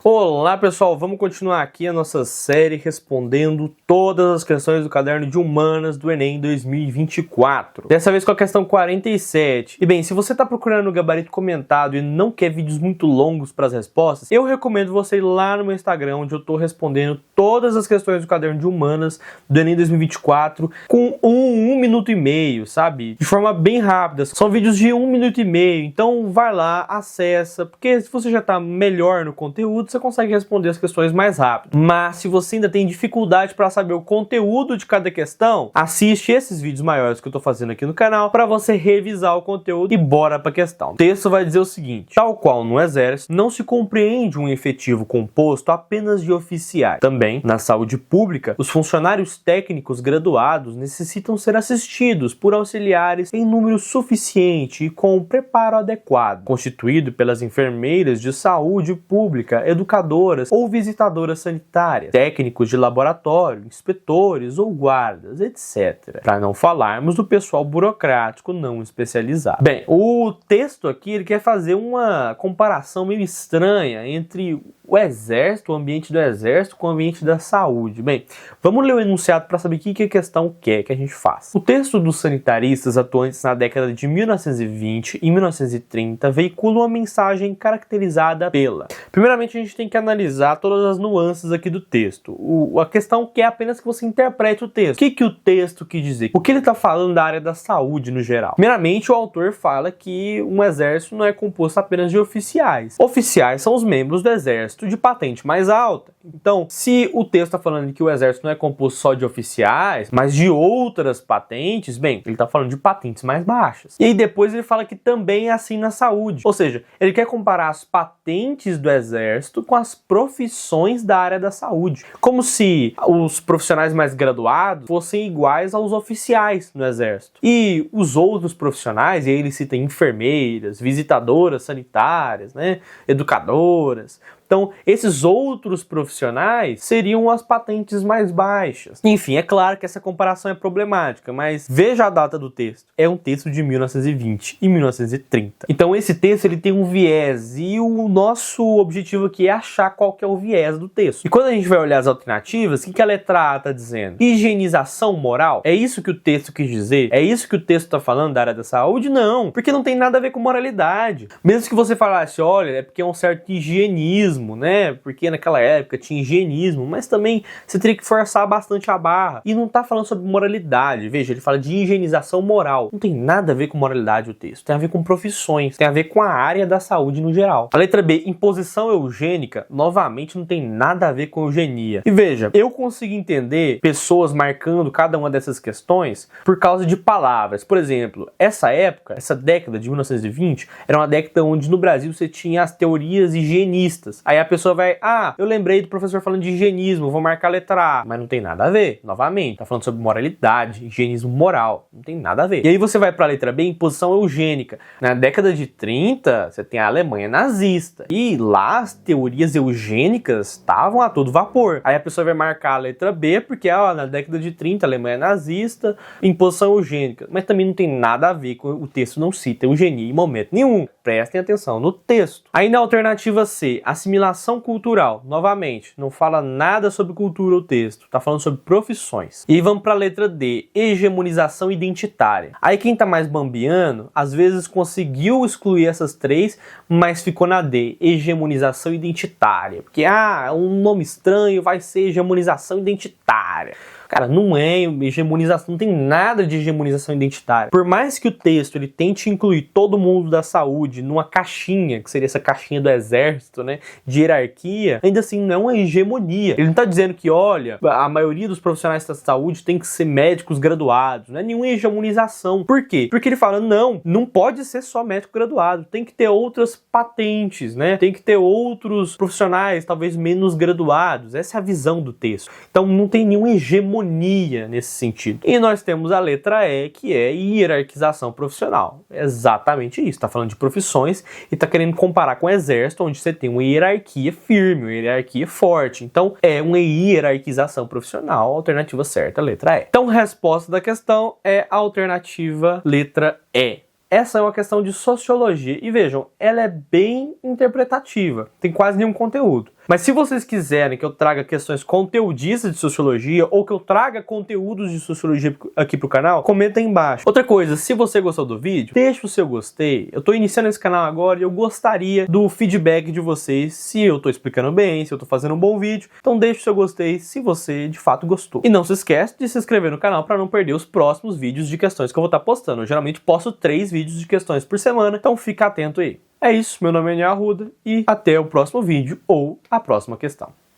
Olá pessoal, vamos continuar aqui a nossa série respondendo todas as questões do caderno de Humanas do Enem 2024. Dessa vez com a questão 47. E bem, se você está procurando o gabarito comentado e não quer vídeos muito longos para as respostas, eu recomendo você ir lá no meu Instagram, onde eu estou respondendo todas as questões do caderno de Humanas do Enem 2024 com um minuto e meio, sabe? De forma bem rápida. São vídeos de 1 minuto e meio, então vai lá, acessa, porque se você já está melhor no conteúdo, você consegue responder as questões mais rápido. Mas se você ainda tem dificuldade para saber o conteúdo de cada questão, assiste esses vídeos maiores que eu tô fazendo aqui no canal para você revisar o conteúdo e bora pra questão. O texto vai dizer o seguinte: tal qual no exército, não se compreende um efetivo composto apenas de oficiais. Também, na saúde pública, os funcionários técnicos graduados necessitam ser assistidos por auxiliares em número suficiente e com preparo adequado, constituído pelas enfermeiras de saúde pública, educadoras ou visitadoras sanitárias, técnicos de laboratório, inspetores ou guardas, etc. Para não falarmos do pessoal burocrático não especializado. Bem, o texto aqui ele quer fazer uma comparação meio estranha entre o exército, o ambiente do exército com o ambiente da saúde. Bem, vamos ler o enunciado para saber o que a questão quer que a gente faça. O texto dos sanitaristas atuantes na década de 1920 e 1930 veicula uma mensagem caracterizada pela... Primeiramente, a gente tem que analisar todas as nuances aqui do texto. A questão quer apenas que você interprete o texto. O que o texto quis dizer? O que ele está falando da área da saúde no geral? Primeiramente, o autor fala que um exército não é composto apenas de oficiais. Oficiais são os membros do exército de patente mais alta. Então, se o texto está falando que o exército não é composto só de oficiais, mas de outras patentes, bem, ele está falando de patentes mais baixas. E aí depois ele fala que também é assim na saúde. Ou seja, ele quer comparar as patentes do exército com as profissões da área da saúde. Como se os profissionais mais graduados fossem iguais aos oficiais no exército. E os outros profissionais, e aí ele cita enfermeiras, visitadoras sanitárias, né, educadoras. Então, esses outros profissionais seriam as patentes mais baixas. Enfim, é claro que essa comparação é problemática, mas veja a data do texto. É um texto de 1920 e 1930. Então, esse texto ele tem um viés e o nosso objetivo aqui é achar qual que é o viés do texto. E quando a gente vai olhar as alternativas, o que a letra A está dizendo? Higienização moral? É isso que o texto quis dizer? É isso que o texto está falando da área da saúde? Não, porque não tem nada a ver com moralidade. Mesmo que você falasse, olha, é porque é um certo higienismo, né? Porque naquela época tinha higienismo, mas também você teria que forçar bastante a barra. E não tá falando sobre moralidade. Veja, ele fala de higienização moral. Não tem nada a ver com moralidade o texto. Tem a ver com profissões. Tem a ver com a área da saúde no geral. A letra B, imposição eugênica, novamente não tem nada a ver com eugenia. E veja, eu consigo entender pessoas marcando cada uma dessas questões por causa de palavras. Por exemplo, essa época, essa década de 1920, era uma década onde no Brasil você tinha as teorias higienistas. Aí a pessoa vai, eu lembrei do professor falando de higienismo, vou marcar a letra A. Mas não tem nada a ver, novamente. Tá falando sobre moralidade, higienismo moral. Não tem nada a ver. E aí você vai pra letra B, imposição eugênica. Na década de 30, você tem a Alemanha nazista. E lá as teorias eugênicas estavam a todo vapor. Aí a pessoa vai marcar a letra B, porque na década de 30, a Alemanha nazista, imposição eugênica. Mas também não tem nada a ver com o texto, não cita eugenia em momento nenhum. Prestem atenção no texto. Aí na alternativa C, assimilação cultural. Novamente, não fala nada sobre cultura o texto. Tá falando sobre profissões. E vamos para a letra D, hegemonização identitária. Aí quem tá mais bambiando, às vezes conseguiu excluir essas três, mas ficou na D, hegemonização identitária. Porque, um nome estranho vai ser hegemonização identitária. Cara, não é hegemonização, não tem nada de hegemonização identitária. Por mais que o texto ele tente incluir todo mundo da saúde numa caixinha, que seria essa caixinha do exército, né, de hierarquia, ainda assim não é uma hegemonia. Ele não tá dizendo que, olha, a maioria dos profissionais da saúde tem que ser médicos graduados, não é nenhuma hegemonização. Por quê? Porque ele fala, não pode ser só médico graduado, tem que ter outras patentes, né, tem que ter outros profissionais, talvez menos graduados. Essa é a visão do texto. Então não tem nenhuma hegemonia nesse sentido. E nós temos a letra E, que é hierarquização profissional. É exatamente isso. Está falando de profissões e está querendo comparar com o exército, onde você tem uma hierarquia firme, uma hierarquia forte. Então, é uma hierarquização profissional. A alternativa certa, a letra E. Então, a resposta da questão é a alternativa letra E. Essa é uma questão de sociologia. E vejam, ela é bem interpretativa. Tem quase nenhum conteúdo. Mas se vocês quiserem que eu traga questões conteudistas de sociologia ou que eu traga conteúdos de sociologia aqui pro canal, comenta aí embaixo. Outra coisa, se você gostou do vídeo, deixa o seu gostei. Eu tô iniciando esse canal agora e eu gostaria do feedback de vocês, se eu tô explicando bem, se eu tô fazendo um bom vídeo. Então deixa o seu gostei se você de fato gostou. E não se esquece de se inscrever no canal para não perder os próximos vídeos de questões que eu vou estar postando. Eu geralmente posto 3 vídeos de questões por semana, então fica atento aí. É isso, meu nome é Enio Arruda e até o próximo vídeo ou a próxima questão.